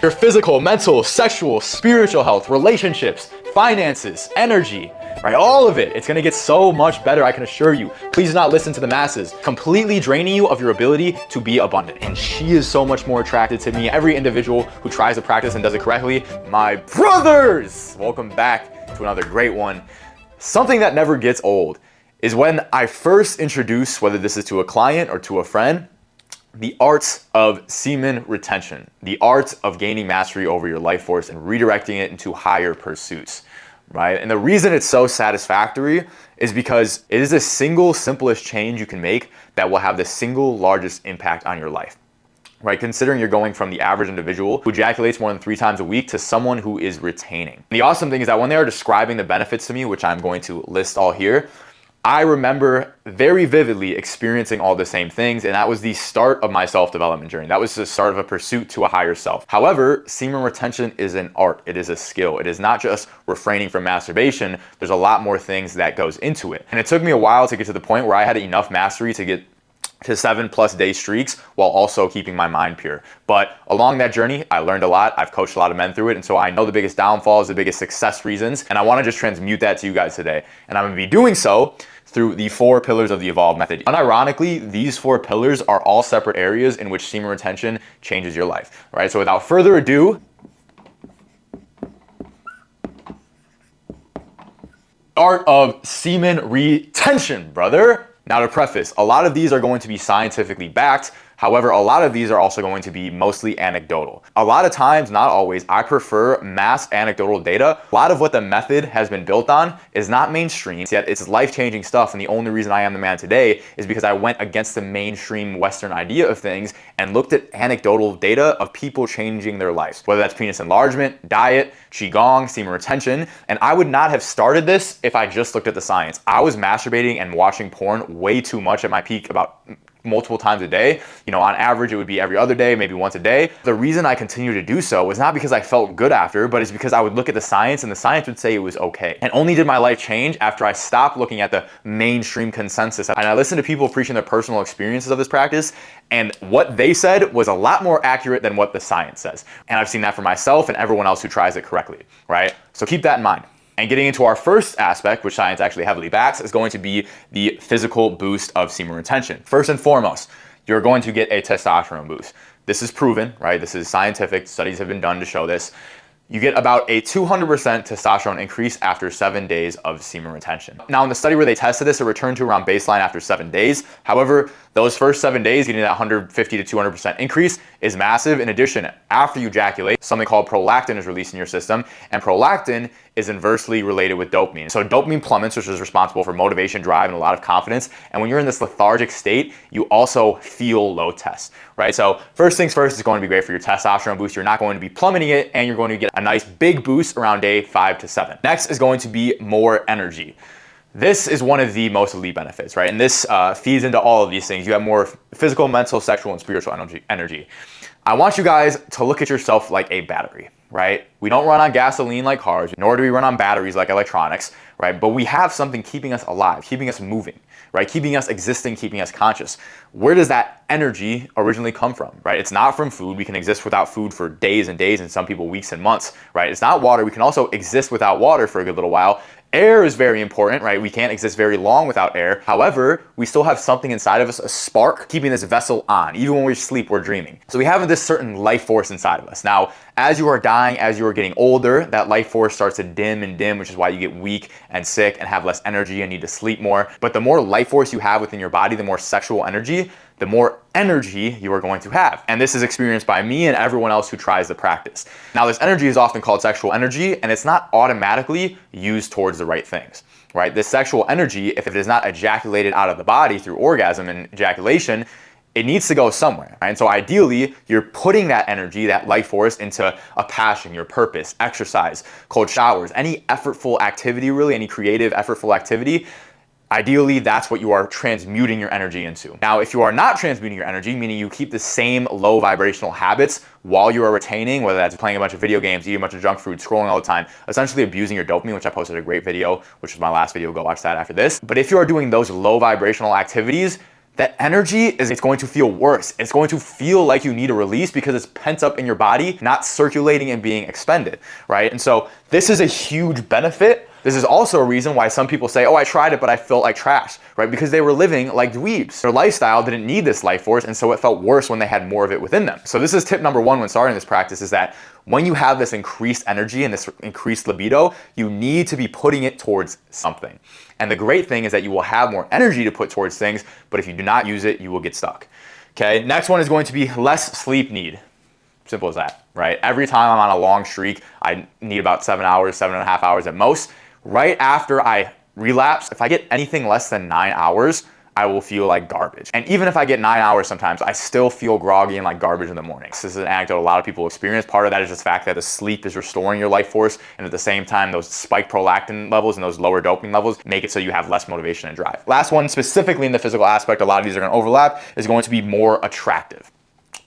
Your physical, mental, sexual, spiritual health, relationships, finances, energy, right? All of it. It's gonna get so much better, I can assure you. Please do not listen to the masses. Completely draining you of your ability to be abundant. And she is so much more attracted to me. Every individual who tries to practice and does it correctly, my brothers! Welcome back to another great one. Something that never gets old is when I first introduce, whether this is to a client or to a friend, the arts of semen retention, the art of gaining mastery over your life force and redirecting it into higher pursuits, right? And the reason it's so satisfactory is because it is the single simplest change you can make that will have the single largest impact on your life, right? Considering you're going from the average individual who ejaculates more than 3 times a week to someone who is retaining. The awesome thing is that when they are describing the benefits to me, which I'm going to list all here, I remember very vividly experiencing all the same things, and that was the start of my self-development journey. That was the start of a pursuit to a higher self. However, semen retention is an art. It is a skill. It is not just refraining from masturbation. There's a lot more things that goes into it. And it took me a while to get to the point where I had enough mastery to get to 7+ day streaks while also keeping my mind pure. But along that journey, I learned a lot. I've coached a lot of men through it. And so I know the biggest downfalls, the biggest success reasons, and I want to just transmute that to you guys today. And I'm going to be doing so through the 4 pillars of the Evolve method. Unironically, these 4 pillars are all separate areas in which semen retention changes your life, right? So without further ado, art of semen retention, brother. Now to preface, a lot of these are going to be scientifically backed. However, a lot of these are also going to be mostly anecdotal. A lot of times, not always, I prefer mass anecdotal data. A lot of what the method has been built on is not mainstream, yet it's life-changing stuff. And the only reason I am the man today is because I went against the mainstream Western idea of things and looked at anecdotal data of people changing their lives, whether that's penis enlargement, diet, qigong, semen retention. And I would not have started this if I just looked at the science. I was masturbating and watching porn way too much at my peak, about multiple times a day. You know, on average, it would be every other day, maybe once a day. The reason I continued to do so was not because I felt good after, but it's because I would look at the science and the science would say it was okay. And only did my life change after I stopped looking at the mainstream consensus. And I listened to people preaching their personal experiences of this practice, and what they said was a lot more accurate than what the science says. And I've seen that for myself and everyone else who tries it correctly, right? So keep that in mind. And getting into our first aspect, which science actually heavily backs, is going to be the physical boost of semen retention. First and foremost, you're going to get a testosterone boost. This is proven, right? This is scientific. Studies have been done to show this. You get about a 200% testosterone increase after 7 days of semen retention. Now, in the study where they tested this, it returned to around baseline after 7 days. However, those first 7 days, getting that 150 to 200% increase is massive. In addition, after you ejaculate, something called prolactin is released in your system, and prolactin is inversely related with dopamine. So dopamine plummets, which is responsible for motivation, drive, and a lot of confidence. And when you're in this lethargic state, you also feel low test, right? So first things first, is going to be great for your testosterone boost. You're not going to be plummeting it, and you're going to get a nice big boost around day 5 to 7. Next is going to be more energy. This is one of the most elite benefits, right? And this feeds into all of these things. You have more physical, mental, sexual, and spiritual energy. I want you guys to look at yourself like a battery, right? We don't run on gasoline like cars, nor do we run on batteries like electronics, right? But we have something keeping us alive, keeping us moving, right? Keeping us existing, keeping us conscious. Where does that energy originally come from, right? It's not from food. We can exist without food for days and days, and some people weeks and months, right? It's not water. We can also exist without water for a good little while. Air is very important, right? We can't exist very long without air. However, we still have something inside of us, a spark, keeping this vessel on. Even when we sleep, we're dreaming. So we have this certain life force inside of us. Now, as you are dying, as you are getting older, that life force starts to dim and dim, which is why you get weak and sick and have less energy and need to sleep more. But the more life force you have within your body, the more sexual energy, the more energy you are going to have. And this is experienced by me and everyone else who tries the practice. Now, this energy is often called sexual energy, and it's not automatically used towards the right things, right? This sexual energy, if it is not ejaculated out of the body through orgasm and ejaculation, it needs to go somewhere, right? And so ideally, you're putting that energy, that life force, into a passion, your purpose, exercise, cold showers, any effortful activity, really, any creative, effortful activity. Ideally, that's what you are transmuting your energy into. Now, if you are not transmuting your energy, meaning you keep the same low vibrational habits while you are retaining, whether that's playing a bunch of video games, eating a bunch of junk food, scrolling all the time, essentially abusing your dopamine, which I posted a great video, which is my last video, go watch that after this. But if you are doing those low vibrational activities, that energy it's going to feel worse. It's going to feel like you need a release because it's pent up in your body, not circulating and being expended, right? And so this is a huge benefit. This is also a reason why some people say, oh, I tried it, but I felt like trash, right? Because they were living like dweebs. Their lifestyle didn't need this life force, and so it felt worse when they had more of it within them. So this is tip number one when starting this practice, is that when you have this increased energy and this increased libido, you need to be putting it towards something. And the great thing is that you will have more energy to put towards things, but if you do not use it, you will get stuck. Okay, next one is going to be less sleep need. Simple as that, right? Every time I'm on a long streak, I need about 7 hours, 7.5 hours at most. Right after I relapse, if I get anything less than 9 hours, I will feel like garbage. And even if I get 9 hours sometimes, I still feel groggy and like garbage in the morning. This is an anecdote a lot of people experience. Part of that is just the fact that the sleep is restoring your life force, and at the same time, those spiked prolactin levels and those lower dopamine levels make it so you have less motivation and drive. Last one, specifically in the physical aspect, a lot of these are gonna overlap, is going to be more attractive.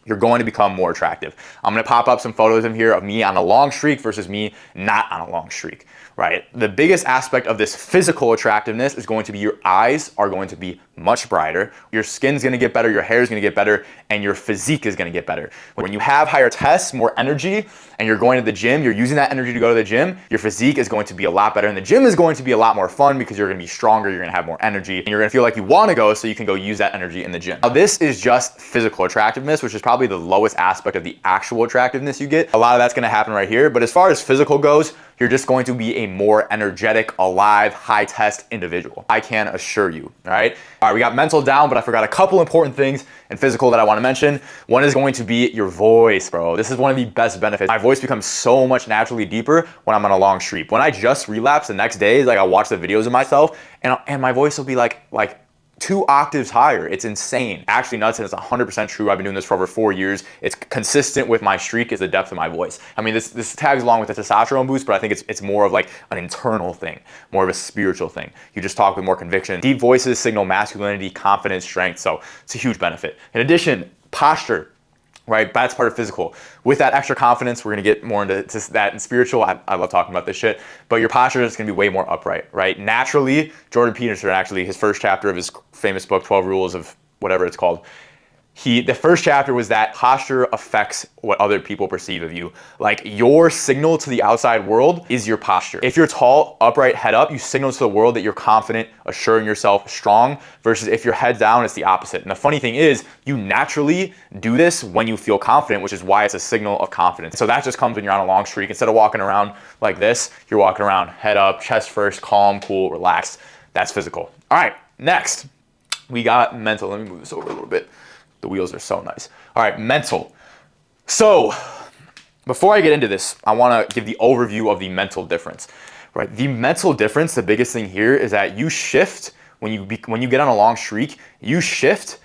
You're going to become more attractive. I'm gonna pop up some photos in here of me on a long streak versus me not on a long streak, right? The biggest aspect of this physical attractiveness is going to be your eyes are going to be much brighter, your skin's gonna get better, your hair is gonna get better, and your physique is gonna get better. When you have higher tests, more energy, and you're going to the gym, you're using that energy to go to the gym, your physique is going to be a lot better, and the gym is going to be a lot more fun because you're gonna be stronger, you're gonna have more energy, and you're gonna feel like you wanna go so you can go use that energy in the gym. Now this is just physical attractiveness, which is probably the lowest aspect of the actual attractiveness you get. A lot of that's gonna happen right here, but as far as physical goes, you're just going to be a more energetic, alive, high test individual. I can assure you, all right? All right, we got mental down, but I forgot a couple important things in physical that I wanna mention. One is going to be your voice, bro. This is one of the best benefits. My voice becomes so much naturally deeper when I'm on a long streak. When I just relapse the next day, like I watch the videos of myself and my voice will be like 2 octaves higher. It's insane. Actually nuts, and it's 100% true. I've been doing this for over 4 years. It's consistent with my streak is the depth of my voice. I mean, this tags along with the testosterone boost, but I think it's more of like an internal thing, more of a spiritual thing. You just talk with more conviction. Deep voices signal masculinity, confidence, strength, so it's a huge benefit. In addition, posture. Right, that's part of physical. With that extra confidence, we're gonna get more into that in spiritual. I love talking about this shit, but your posture is gonna be way more upright, right? Naturally, Jordan Peterson, actually, his first chapter of his famous book, 12 Rules of whatever it's called, the first chapter was that posture affects what other people perceive of you. Like your signal to the outside world is your posture. If you're tall, upright, head up, you signal to the world that you're confident, assuring yourself, strong, versus if you're head down, it's the opposite. And the funny thing is, you naturally do this when you feel confident, which is why it's a signal of confidence. So that just comes when you're on a long streak. Instead of walking around like this, you're walking around head up, chest first, calm, cool, relaxed. That's physical. All right, next, we got mental. Let me move this over a little bit. The wheels are so nice. All right, mental. So before I get into this, I wanna give the overview of the mental difference, right? The mental difference, the biggest thing here is that you shift, when you get on a long streak, you shift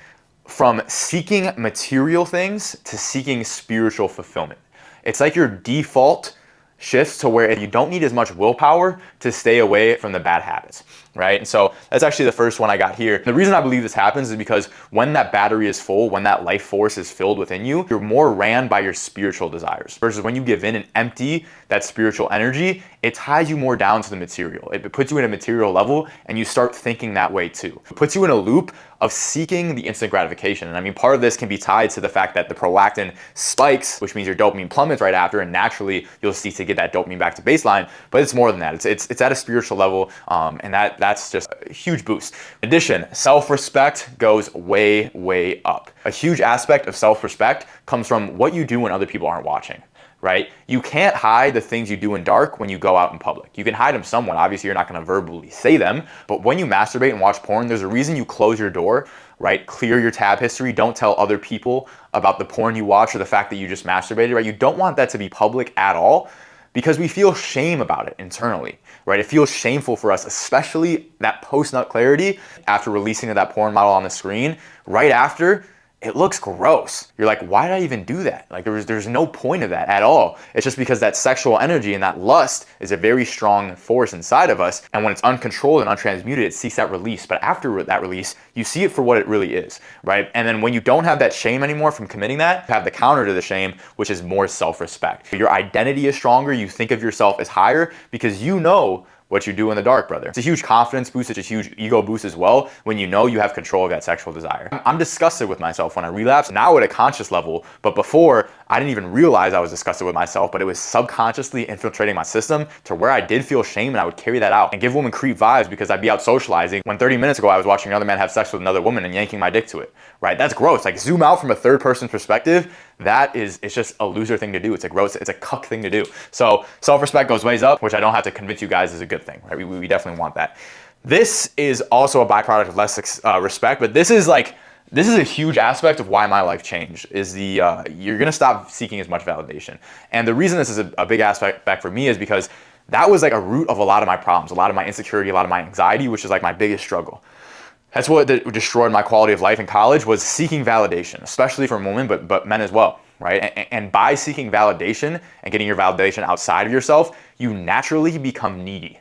from seeking material things to seeking spiritual fulfillment. It's like your default shifts to where you don't need as much willpower to stay away from the bad habits, right? And so that's actually the first one I got here. The reason I believe this happens is because when that battery is full, when that life force is filled within you, you're more ran by your spiritual desires versus when you give in and empty that spiritual energy, it ties you more down to the material. It puts you in a material level and you start thinking that way too. It puts you in a loop of seeking the instant gratification. And I mean, part of this can be tied to the fact that the prolactin spikes, which means your dopamine plummets right after, and naturally you'll see to get that dopamine back to baseline, but it's more than that. It's at a spiritual level, and that's just a huge boost. In addition, self-respect goes way, way up. A huge aspect of self-respect comes from what you do when other people aren't watching. Right? You can't hide the things you do in dark when you go out in public. You can hide them somewhat. Obviously, you're not going to verbally say them, but when you masturbate and watch porn, there's a reason you close your door, right? Clear your tab history. Don't tell other people about the porn you watch or the fact that you just masturbated, right? You don't want that to be public at all because we feel shame about it internally, right? It feels shameful for us, especially that post-nut clarity after releasing of that porn model on the screen. Right after, it looks gross. You're like, why did I even do that? Like there's no point of that at all. It's just because that sexual energy and that lust is a very strong force inside of us. And when it's uncontrolled and untransmuted, it seeks that release. But after that release, you see it for what it really is, right? And then when you don't have that shame anymore from committing that, you have the counter to the shame, which is more self-respect. Your identity is stronger. You think of yourself as higher because you know what you do in the dark, brother. It's a huge confidence boost, it's a huge ego boost as well when you know you have control of that sexual desire. I'm disgusted with myself when I relapse, now at a conscious level, but before, I didn't even realize I was disgusted with myself, but it was subconsciously infiltrating my system to where I did feel shame, and I would carry that out and give women creep vibes because I'd be out socializing when 30 minutes ago I was watching another man have sex with another woman and yanking my dick to it, right? That's gross. Like, zoom out from a third person perspective, it's just a loser thing to do. It's a gross, it's a cuck thing to do. So self-respect goes ways up, which I don't have to convince you guys is a good thing, right? We definitely want that. This is also a byproduct of less respect, but this is a huge aspect of why my life changed, is you're gonna stop seeking as much validation. And the reason this is a big aspect for me is because that was like a root of a lot of my problems, a lot of my insecurity, a lot of my anxiety, which is like my biggest struggle. That's what destroyed my quality of life in college, was seeking validation, especially from women, but men as well, right? And by seeking validation and getting your validation outside of yourself, you naturally become needy,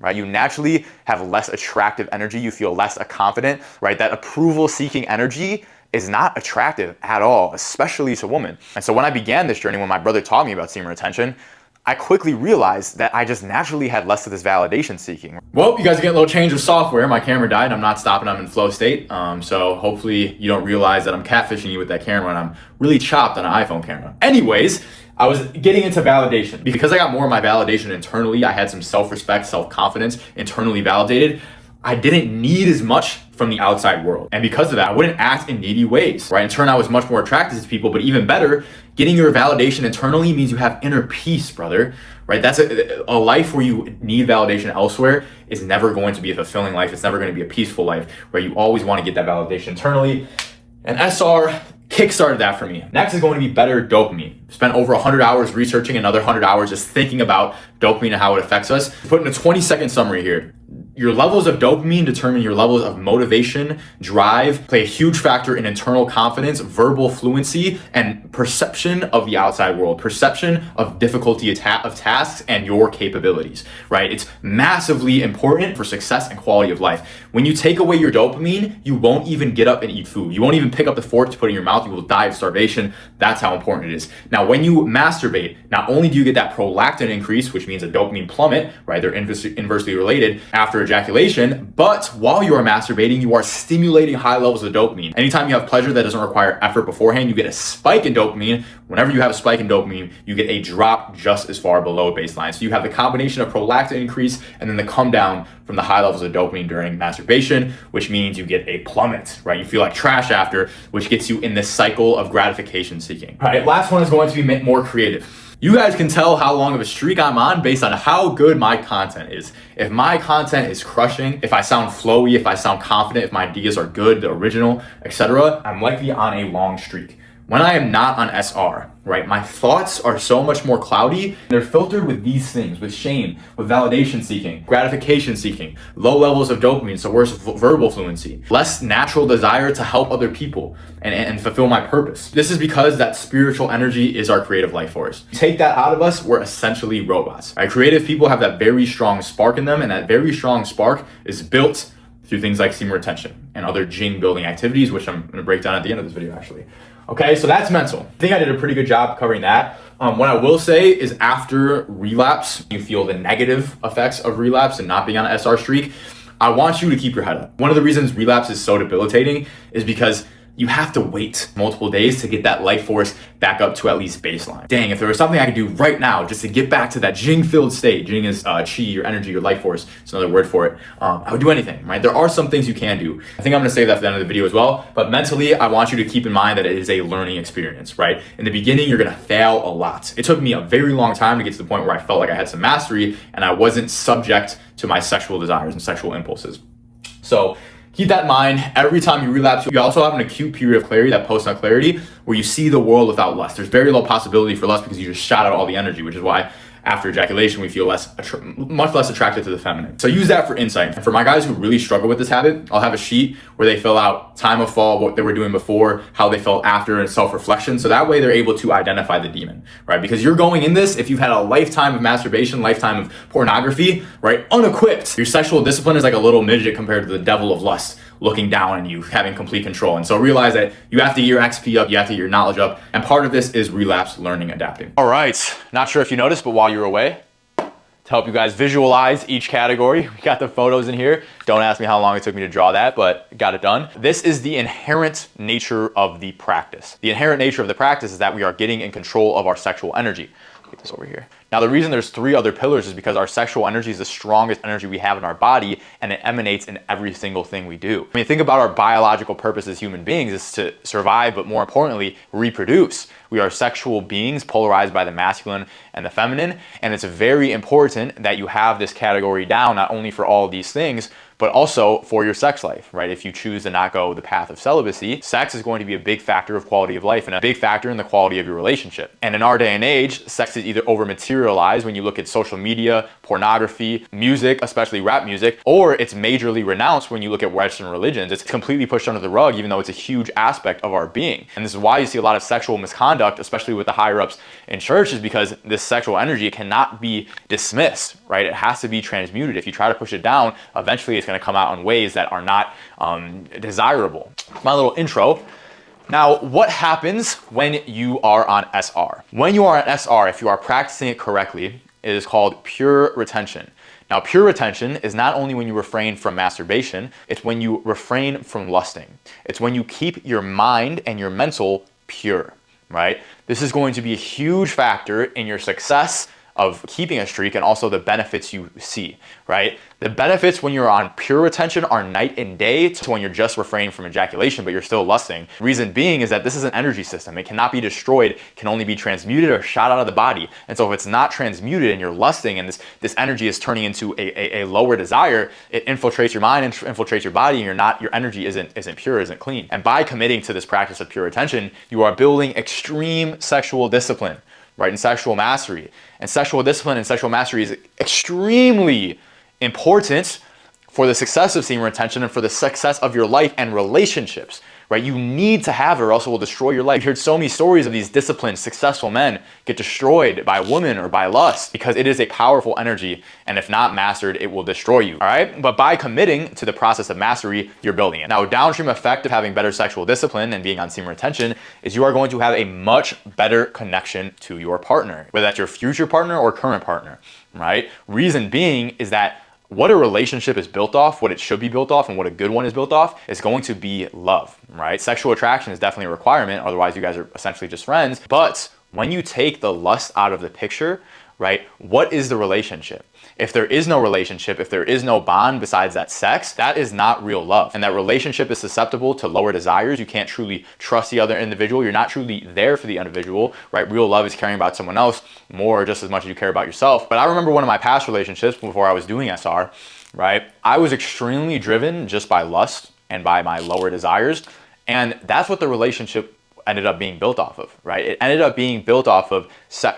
right? You naturally have less attractive energy. You feel less confident, right? That approval-seeking energy is not attractive at all, especially to women. And so when I began this journey, when my brother taught me about semen retention, I quickly realized that I just naturally had less of this validation seeking. Well, you guys are getting a little change of software. My camera died. I'm not stopping. I'm in flow state. So hopefully you don't realize that I'm catfishing you with that camera and I'm really chopped on an iPhone camera. Anyways, I was getting into validation. Because I got more of my validation internally, I had some self-respect, self-confidence, internally validated. I didn't need as much from the outside world. And because of that, I wouldn't act in needy ways, right? In turn, I was much more attracted to people, but even better, getting your validation internally means you have inner peace, brother, right? That's a life where you need validation elsewhere is never going to be a fulfilling life. It's never going to be a peaceful life, where you always want to get that validation internally. And SR kickstarted that for me. Next is going to be better dopamine. Spent over 100 hours researching, another 100 hours just thinking about dopamine and how it affects us. Put in a 20-second summary here. Your levels of dopamine determine your levels of motivation, drive, play a huge factor in internal confidence, verbal fluency, and perception of the outside world, perception of difficulty of tasks and your capabilities, right? It's massively important for success and quality of life. When you take away your dopamine, you won't even get up and eat food. You won't even pick up the fork to put in your mouth. You will die of starvation. That's how important it is. Now, when you masturbate, not only do you get that prolactin increase, which means a dopamine plummet, right? They're inversely related after ejaculation, but while you are masturbating, you are stimulating high levels of dopamine. Anytime you have pleasure that doesn't require effort beforehand, you get a spike in dopamine. Whenever you have a spike in dopamine, you get a drop just as far below baseline. So you have the combination of prolactin increase and then the come down from the high levels of dopamine during masturbation, which means you get a plummet, right? You feel like trash after, which gets you in this cycle of gratification seeking. All right, last one is going to be more creative. You guys can tell how long of a streak I'm on based on how good my content is. If my content is crushing, if I sound flowy, if I sound confident, if my ideas are good, the original, etc., I'm likely on a long streak. When I am not on SR, right, my thoughts are so much more cloudy. They're filtered with these things, with shame, with validation seeking, gratification seeking, low levels of dopamine, so worse verbal fluency, less natural desire to help other people and fulfill my purpose. This is because that spiritual energy is our creative life force. Take that out of us, we're essentially robots. Right? Creative people have that very strong spark in them, and that very strong spark is built through things like semen retention and other jing building activities, which I'm gonna break down at the end of this video actually. Okay, so that's mental. I think I did a pretty good job covering that. What I will say is after relapse, you feel the negative effects of relapse and not being on an SR streak, I want you to keep your head up. One of the reasons relapse is so debilitating is because you have to wait multiple days to get that life force back up to at least baseline. Dang, if there was something I could do right now just to get back to that jing-filled state, jing is chi, your energy, your life force, it's another word for it, I would do anything, right? There are some things you can do. I think I'm gonna save that for the end of the video as well, but mentally, I want you to keep in mind that it is a learning experience, right? In the beginning, you're gonna fail a lot. It took me a very long time to get to the point where I felt like I had some mastery and I wasn't subject to my sexual desires and sexual impulses. So, keep that in mind. Every time you relapse, you also have an acute period of clarity, that post-nut clarity, where you see the world without lust. There's very low possibility for lust because you just shot out all the energy, which is why after ejaculation, we feel much less attracted to the feminine. So use that for insight. And for my guys who really struggle with this habit, I'll have a sheet where they fill out time of fall, what they were doing before, how they felt after, and self-reflection. So that way they're able to identify the demon, right? Because you're going in this, if you've had a lifetime of masturbation, lifetime of pornography, right? Unequipped. Your sexual discipline is like a little midget compared to the devil of lust looking down on you, having complete control. And so realize that you have to get your XP up, you have to get your knowledge up, and part of this is relapse, learning, adapting. All right, not sure if you noticed, but while you're away, to help you guys visualize each category. We got the photos in here. Don't ask me how long it took me to draw that, but got it done. This is the inherent nature of the practice. The inherent nature of the practice is that we are getting in control of our sexual energy. Get this over here. Now, the reason there's 3 other pillars is because our sexual energy is the strongest energy we have in our body, and it emanates in every single thing we do. I mean, think about our biological purpose as human beings is to survive, but more importantly, reproduce. We are sexual beings polarized by the masculine and the feminine, and it's very important that you have this category down, not only for all of these things, but also for your sex life, right? If you choose to not go the path of celibacy, sex is going to be a big factor of quality of life and a big factor in the quality of your relationship. And in our day and age, sex is either over materialized when you look at social media, pornography, music, especially rap music, or it's majorly renounced when you look at Western religions. It's completely pushed under the rug, even though it's a huge aspect of our being. And this is why you see a lot of sexual misconduct, especially with the higher ups in church, is because this sexual energy cannot be dismissed, right? It has to be transmuted. If you try to push it down, eventually it's going to come out in ways that are not desirable. My little intro. Now, what happens when you are on SR? When you are on SR, if you are practicing it correctly, it is called pure retention. Now, pure retention is not only when you refrain from masturbation, it's when you refrain from lusting. It's when you keep your mind and your mental pure, right? This is going to be a huge factor in your success of keeping a streak and also the benefits you see, right? The benefits when you're on pure retention are night and day to when you're just refraining from ejaculation, but you're still lusting. Reason being is that this is an energy system. It cannot be destroyed, it can only be transmuted or shot out of the body. And so if it's not transmuted and you're lusting and this energy is turning into a lower desire, it infiltrates your mind and infiltrates your body, and your energy isn't pure, isn't clean. And by committing to this practice of pure retention, you are building extreme sexual discipline, right, and sexual mastery. And sexual discipline and sexual mastery is extremely important for the success of semen retention and for the success of your life and relationships, right? You need to have it or else it will destroy your life. You've heard so many stories of these disciplined, successful men get destroyed by women or by lust because it is a powerful energy, and if not mastered, it will destroy you, all right? But by committing to the process of mastery, you're building it. Now, a downstream effect of having better sexual discipline and being on semen retention is you are going to have a much better connection to your partner, whether that's your future partner or current partner, right? Reason being is that what a relationship is built off, what it should be built off, and what a good one is built off is going to be love, right? Sexual attraction is definitely a requirement, otherwise you guys are essentially just friends. But when you take the lust out of the picture, right, what is the relationship? If there is no relationship, if there is no bond besides that sex, that is not real love. And that relationship is susceptible to lower desires. You can't truly trust the other individual. You're not truly there for the individual, right? Real love is caring about someone else more or just as much as you care about yourself. But I remember one of my past relationships before I was doing SR, right? I was extremely driven just by lust and by my lower desires. And that's what the relationship ended up being built off of, right? It ended up being built off of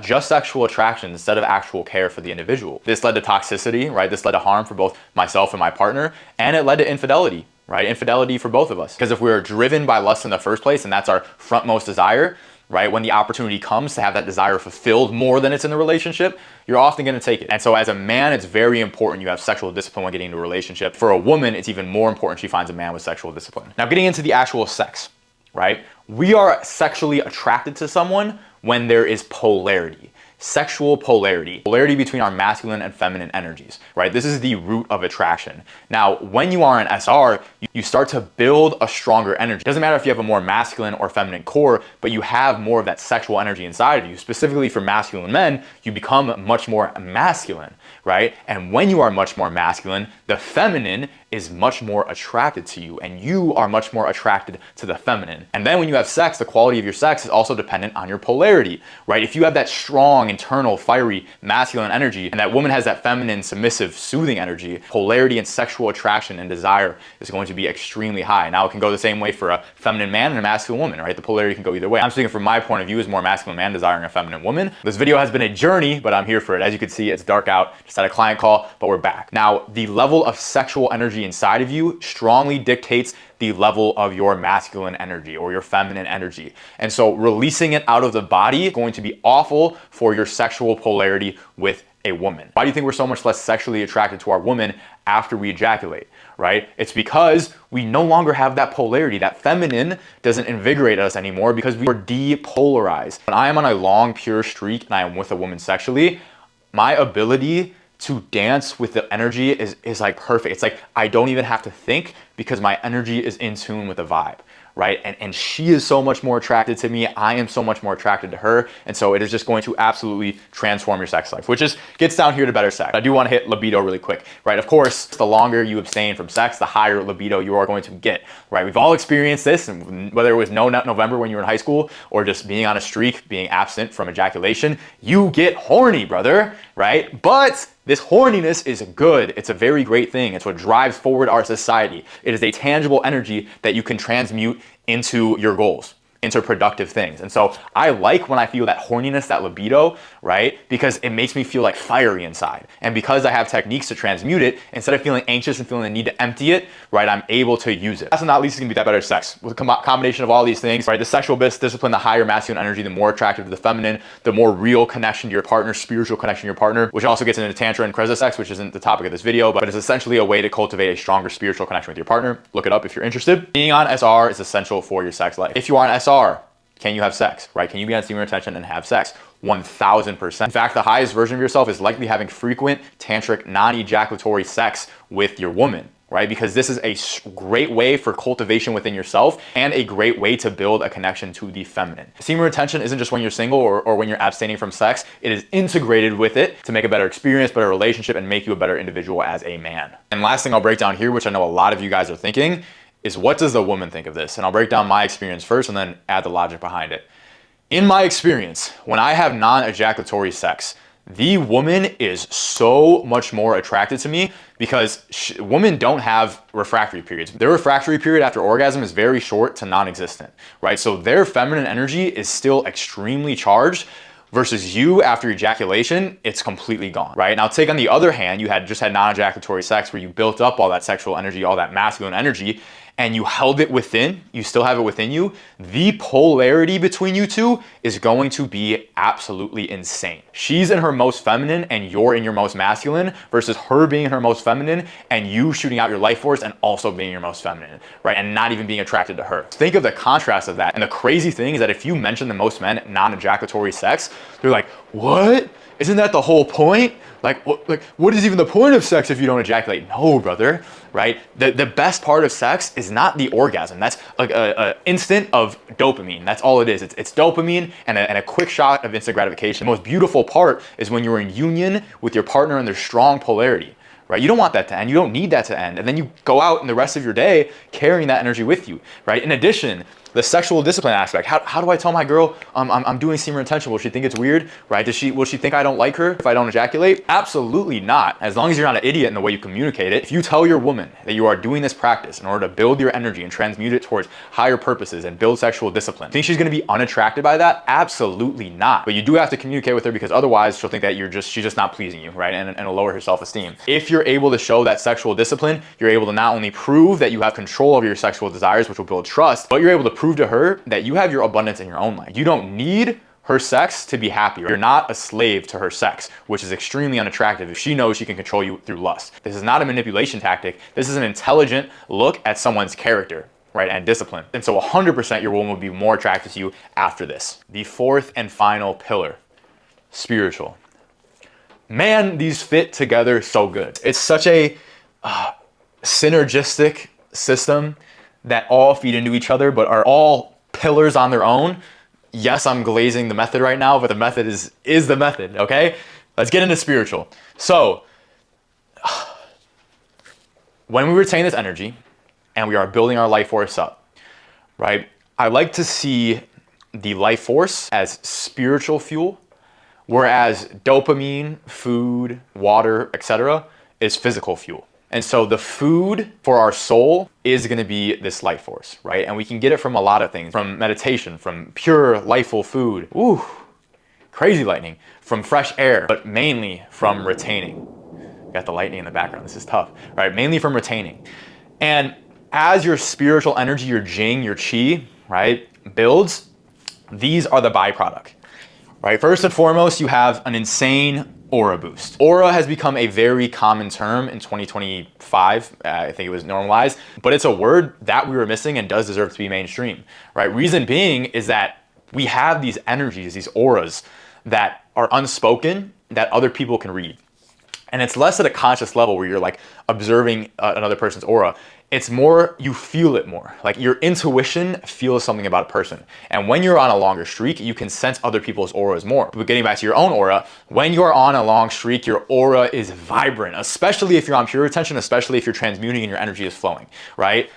just sexual attraction instead of actual care for the individual. This led to toxicity, right? This led to harm for both myself and my partner, and it led to infidelity, right? Infidelity for both of us. Because if we're driven by lust in the first place, and that's our frontmost desire, right? When the opportunity comes to have that desire fulfilled more than it's in the relationship, you're often going to take it. And so as a man, it's very important you have sexual discipline when getting into a relationship. For a woman, it's even more important she finds a man with sexual discipline. Now, getting into the actual sex, right? We are sexually attracted to someone when there is polarity. Sexual polarity between our masculine and feminine energies, right? This is the root of attraction. Now, when you are in SR, you start to build a stronger energy. It doesn't matter if you have a more masculine or feminine core, but you have more of that sexual energy inside of you. Specifically for masculine men, you become much more masculine, right? And when you are much more masculine, the feminine is much more attracted to you, and you are much more attracted to the feminine. And then when you have sex, the quality of your sex is also dependent on your polarity, right? If you have that strong, internal, fiery, masculine energy, and that woman has that feminine, submissive, soothing energy, polarity and sexual attraction and desire is going to be extremely high. Now, it can go the same way for a feminine man and a masculine woman, right? The polarity can go either way. I'm speaking from my point of view as more masculine man desiring a feminine woman. This video has been a journey, but I'm here for it. As you can see, it's dark out, just had a client call, but we're back. Now, the level of sexual energy inside of you strongly dictates the level of your masculine energy or your feminine energy. And so releasing it out of the body is going to be awful for your sexual polarity with a woman. Why do you think we're so much less sexually attracted to our woman after we ejaculate, right? It's because we no longer have that polarity. That feminine doesn't invigorate us anymore because we are depolarized. When I am on a long, pure streak and I am with a woman sexually, my ability to dance with the energy is like perfect. It's like I don't even have to think because my energy is in tune with the vibe, right? And she is so much more attracted to me. I am so much more attracted to her. And so it is just going to absolutely transform your sex life, which just gets down here to better sex. I do want to hit libido really quick, right? Of course, the longer you abstain from sex, the higher libido you are going to get, right? We've all experienced this, and whether it was No Nut November when you were in high school or just being on a streak, being absent from ejaculation, you get horny, brother, right? But this horniness is good. It's a very great thing. It's what drives forward our society. It is a tangible energy that you can transmute into your goals, into productive things. And so I like when I feel that horniness, that libido, right? Because it makes me feel like fiery inside. And because I have techniques to transmute it, instead of feeling anxious and feeling the need to empty it, right, I'm able to use it. Last but not least, it's gonna be that better sex. With a combination of all these things, right? The sexual discipline, the higher masculine energy, the more attractive to the feminine, the more real connection to your partner, spiritual connection to your partner, which also gets into Tantra and Kreza sex, which isn't the topic of this video, but it's essentially a way to cultivate a stronger spiritual connection with your partner. Look it up if you're interested. Being on SR is essential for your sex life. If you are on SR, can you have sex, right? Can you be on semen retention and have sex? 1000%. In fact, the highest version of yourself is likely having frequent tantric non-ejaculatory sex with your woman, right? Because this is a great way for cultivation within yourself and a great way to build a connection to the feminine. Semen retention isn't just when you're single or when you're abstaining from sex. It is integrated with it to make a better experience, better relationship, and make you a better individual as a man. And last thing I'll break down here, which I know a lot of you guys are thinking, is what does the woman think of this? And I'll break down my experience first and then add the logic behind it. In my experience, when I have non-ejaculatory sex, the woman is so much more attracted to me because women don't have refractory periods. Their refractory period after orgasm is very short to non-existent, right? So their feminine energy is still extremely charged versus you after ejaculation, it's completely gone, right? Now take on the other hand, you had non-ejaculatory sex where you built up all that sexual energy, all that masculine energy, and you held it within, you still have it within you, the polarity between you two is going to be absolutely insane. She's in her most feminine and you're in your most masculine versus her being in her most feminine and you shooting out your life force and also being your most feminine, right? And not even being attracted to her. Think of the contrast of that. And the crazy thing is that if you mention the most men non-ejaculatory sex, they're like, what? Isn't that the whole point? Like what is even the point of sex if you don't ejaculate? No, brother, right? The best part of sex is not the orgasm. That's like an instant of dopamine. That's all it is. It's dopamine and a quick shot of instant gratification. The most beautiful part is when you're in union with your partner and there's strong polarity, right? You don't want that to end. You don't need that to end. And then you go out in the rest of your day carrying that energy with you, right? In addition, the sexual discipline aspect. How do I tell my girl I'm doing semen retention? Will she think it's weird, right? Will she think I don't like her if I don't ejaculate? Absolutely not. As long as you're not an idiot in the way you communicate it. If you tell your woman that you are doing this practice in order to build your energy and transmute it towards higher purposes and build sexual discipline, think she's gonna be unattracted by that? Absolutely not. But you do have to communicate with her because otherwise she'll think that she's just not pleasing you, right? And it'll lower her self-esteem. If you're able to show that sexual discipline, you're able to not only prove that you have control over your sexual desires, which will build trust, but you're able to prove to her that you have your abundance in your own life. You don't need her sex to be happy. You're not a slave to her sex, which is extremely unattractive if she knows she can control you through lust. This is not a manipulation tactic. This is an intelligent look at someone's character, right, and discipline. And so 100% your woman will be more attracted to you after this. The fourth and final pillar, spiritual. Man, these fit together so good. It's such a synergistic system that all feed into each other, but are all pillars on their own. Yes, I'm glazing the method right now, but the method is the method, okay? Let's get into spiritual. So, when we retain this energy and we are building our life force up, right? I like to see the life force as spiritual fuel, whereas dopamine, food, water, etc. is physical fuel. And so the food for our soul is gonna be this life force, right? And we can get it from a lot of things, from meditation, from pure, lifeful food, ooh, crazy lightning, from fresh air, but mainly from retaining. Got the lightning in the background, this is tough, right? Mainly from retaining. And as your spiritual energy, your jing, your chi, right, builds, these are the byproduct, right? First and foremost, you have an insane aura boost. Aura has become a very common term in 2025. I think it was normalized, but it's a word that we were missing and does deserve to be mainstream, right? Reason being is that we have these energies, these auras that are unspoken that other people can read. And it's less at a conscious level where you're like observing another person's aura. It's more, you feel it more. Like your intuition feels something about a person. And when you're on a longer streak, you can sense other people's auras more. But getting back to your own aura, when you're on a long streak, your aura is vibrant, especially if you're on pure attention, especially if you're transmuting and your energy is flowing, right?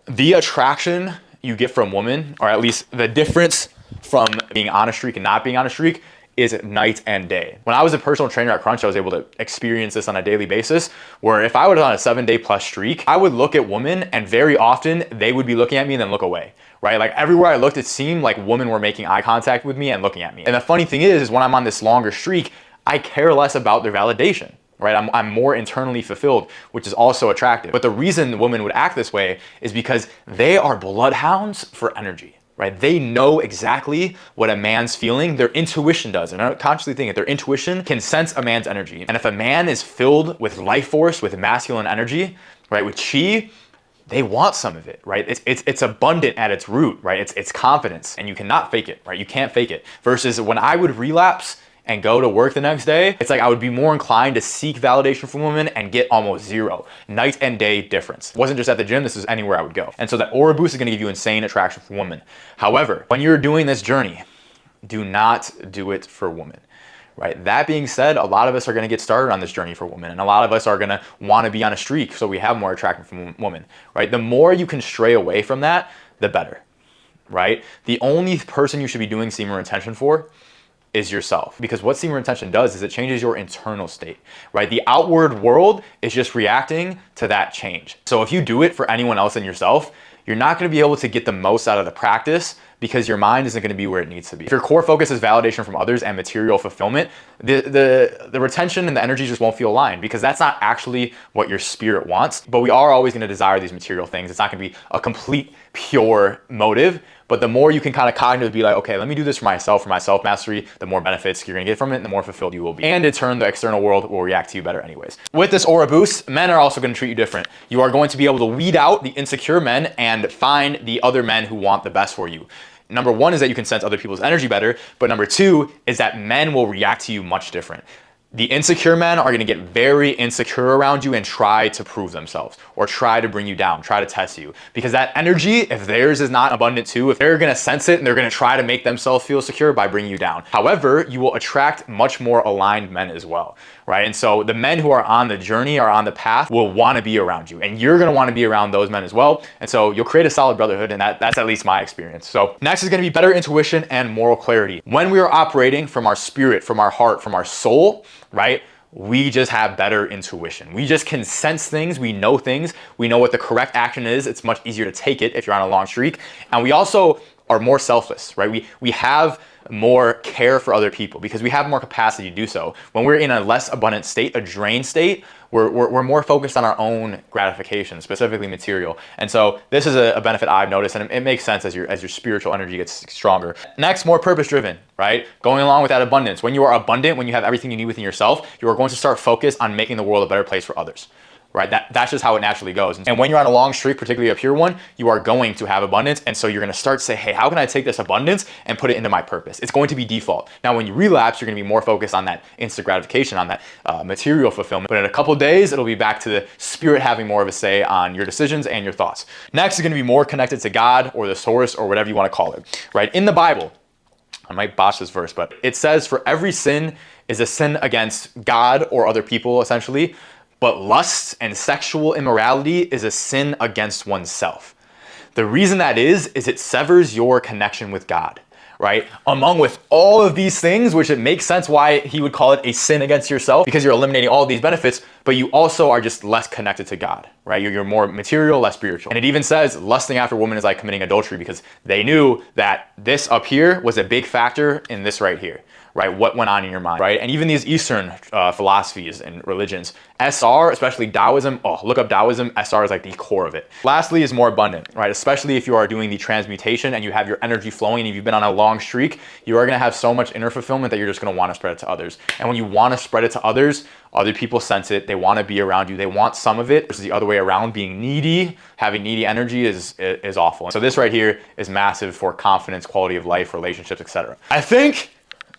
The attraction you get from women, or at least the difference from being on a streak and not being on a streak, is night and day. When I was a personal trainer at Crunch, I was able to experience this on a daily basis, where if I was on a 7-day plus streak, I would look at women and very often they would be looking at me and then look away, right? Like everywhere I looked, it seemed like women were making eye contact with me and looking at me. And the funny thing is when I'm on this longer streak, I care less about their validation, right? I'm more internally fulfilled, which is also attractive. But the reason women would act this way is because they are bloodhounds for energy. Right? They know exactly what a man's feeling. Their intuition does. And I don't consciously think it. Their intuition can sense a man's energy. And if a man is filled with life force, with masculine energy, right, with chi, they want some of it, right? It's abundant at its root, right? It's confidence, and you cannot fake it, right? You can't fake it. Versus when I would relapse and go to work the next day, it's like I would be more inclined to seek validation from women and get almost zero. Night and day difference. It wasn't just at the gym, this is anywhere I would go. And so that aura boost is gonna give you insane attraction from women. However, when you're doing this journey, do not do it for women, right? That being said, a lot of us are gonna get started on this journey for women, and a lot of us are gonna wanna be on a streak so we have more attraction from women, right? The more you can stray away from that, the better, right? The only person you should be doing semen retention for is yourself. Because what semen retention does is it changes your internal state, right? The outward world is just reacting to that change. So if you do it for anyone else than yourself, you're not gonna be able to get the most out of the practice because your mind isn't gonna be where it needs to be. If your core focus is validation from others and material fulfillment, the retention and the energy just won't feel aligned because that's not actually what your spirit wants. But we are always gonna desire these material things. It's not gonna be a complete, pure motive. But the more you can kind of cognitively be like, okay, let me do this for my self-mastery, the more benefits you're gonna get from it and the more fulfilled you will be. And in turn, the external world will react to you better anyways. With this aura boost, men are also gonna treat you different. You are going to be able to weed out the insecure men and find the other men who want the best for you. Number one is that you can sense other people's energy better, but number two is that men will react to you much different. The insecure men are gonna get very insecure around you and try to prove themselves or try to bring you down, try to test you. Because that energy, if theirs is not abundant too, if they're gonna sense it and they're gonna try to make themselves feel secure by bringing you down. However, you will attract much more aligned men as well, right? And so the men who are on the journey, are on the path, will wanna be around you. And you're gonna wanna be around those men as well. And so you'll create a solid brotherhood, and that's at least my experience. So next is gonna be better intuition and moral clarity. When we are operating from our spirit, from our heart, from our soul, right? We just have better intuition. We just can sense things. We know things. We know what the correct action is. It's much easier to take it if you're on a long streak. And we also are more selfless, right? We have more care for other people because we have more capacity to do so. When we're in a less abundant state, a drained state, we're more focused on our own gratification, specifically material. And so this is a benefit I've noticed, and it makes sense as your spiritual energy gets stronger. Next, more purpose-driven, right? Going along with that abundance. When you are abundant, when you have everything you need within yourself, you are going to start focused on making the world a better place for others. Right? That's just how it naturally goes. And when you're on a long streak, particularly a pure one, you are going to have abundance. And so you're going to start to say, hey, how can I take this abundance and put it into my purpose? It's going to be default. Now, when you relapse, you're going to be more focused on that instant gratification, on that material fulfillment. But in a couple of days, it'll be back to the spirit having more of a say on your decisions and your thoughts. Next is going to be more connected to God or the source or whatever you want to call it, right? In the Bible, I might botch this verse, but it says for every sin is a sin against God or other people, essentially. But lust and sexual immorality is a sin against oneself. The reason that is it severs your connection with God, right? Among with all of these things, which it makes sense why he would call it a sin against yourself, because you're eliminating all of these benefits, but you also are just less connected to God, right? You're more material, less spiritual. And it even says lusting after women is like committing adultery because they knew that this up here was a big factor in this right here. Right? What went on in your mind, right? And even these Eastern philosophies and religions, SR, especially Taoism, look up Taoism, SR is like the core of it. Lastly is more abundant, right? Especially if you are doing the transmutation and you have your energy flowing and if you've been on a long streak, you are gonna have so much inner fulfillment that you're just gonna wanna spread it to others. And when you wanna spread it to others, other people sense it, they wanna be around you, they want some of it, versus the other way around, being needy, having needy energy is awful. So this right here is massive for confidence, quality of life, relationships, etc. I think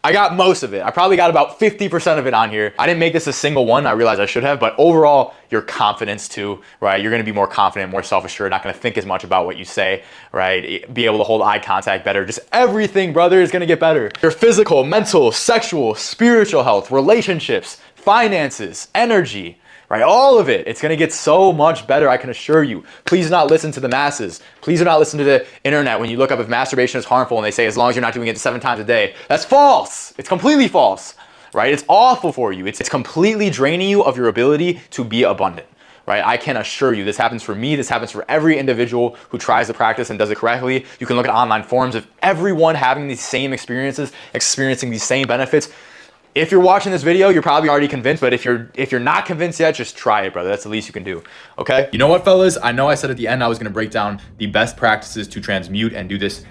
I got most of it. I probably got about 50% of it on here. I didn't make this a single one. I realized I should have, but overall, your confidence too, right? You're gonna be more confident, more self-assured, not gonna think as much about what you say, right? Be able to hold eye contact better. Just everything, brother, is gonna get better. Your physical, mental, sexual, spiritual health, relationships, finances, energy, right? All of it. It's going to get so much better, I can assure you. Please do not listen to the masses. Please do not listen to the internet when you look up if masturbation is harmful and they say as long as you're not doing it 7 times a day. That's false. It's completely false, right? It's awful for you. It's completely draining you of your ability to be abundant, right? I can assure you this happens for me. This happens for every individual who tries to practice and does it correctly. You can look at online forums of everyone having these same experiences, experiencing these same benefits. If you're watching this video, you're probably already convinced, but if you're not convinced yet, just try it, brother. That's the least you can do, okay? You know what, fellas? I know I said at the end I was gonna break down the best practices to transmute and do this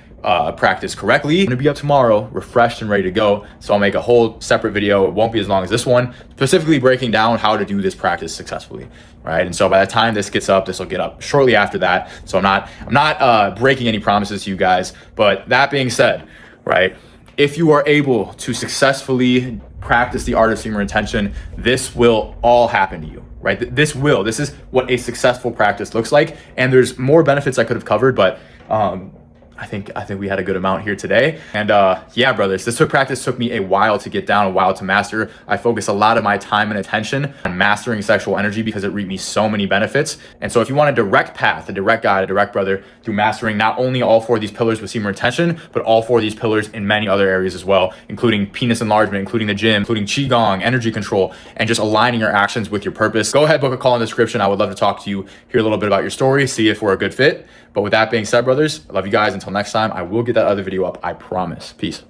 practice correctly. I'm gonna be up tomorrow, refreshed and ready to go. So I'll make a whole separate video. It won't be as long as this one, specifically breaking down how to do this practice successfully, right? And so by the time this gets up, this will get up shortly after that. So I'm not breaking any promises to you guys, but that being said, right? If you are able to successfully practice the art of semen retention, this will all happen to you, right? This is what a successful practice looks like. And there's more benefits I could have covered, but I think we had a good amount here today. And yeah, brothers, this practice took me a while to get down, a while to master. I focus a lot of my time and attention on mastering sexual energy because it reaped me so many benefits. And so if you want a direct path, a direct guide, a direct brother through mastering not only all 4 of these pillars with semen retention, but all 4 of these pillars in many other areas as well, including penis enlargement, including the gym, including qigong, energy control, and just aligning your actions with your purpose, go ahead, book a call in the description. I would love to talk to you, hear a little bit about your story, see if we're a good fit. But with that being said, brothers, I love you guys. Until next time, I will get that other video up. I promise. Peace.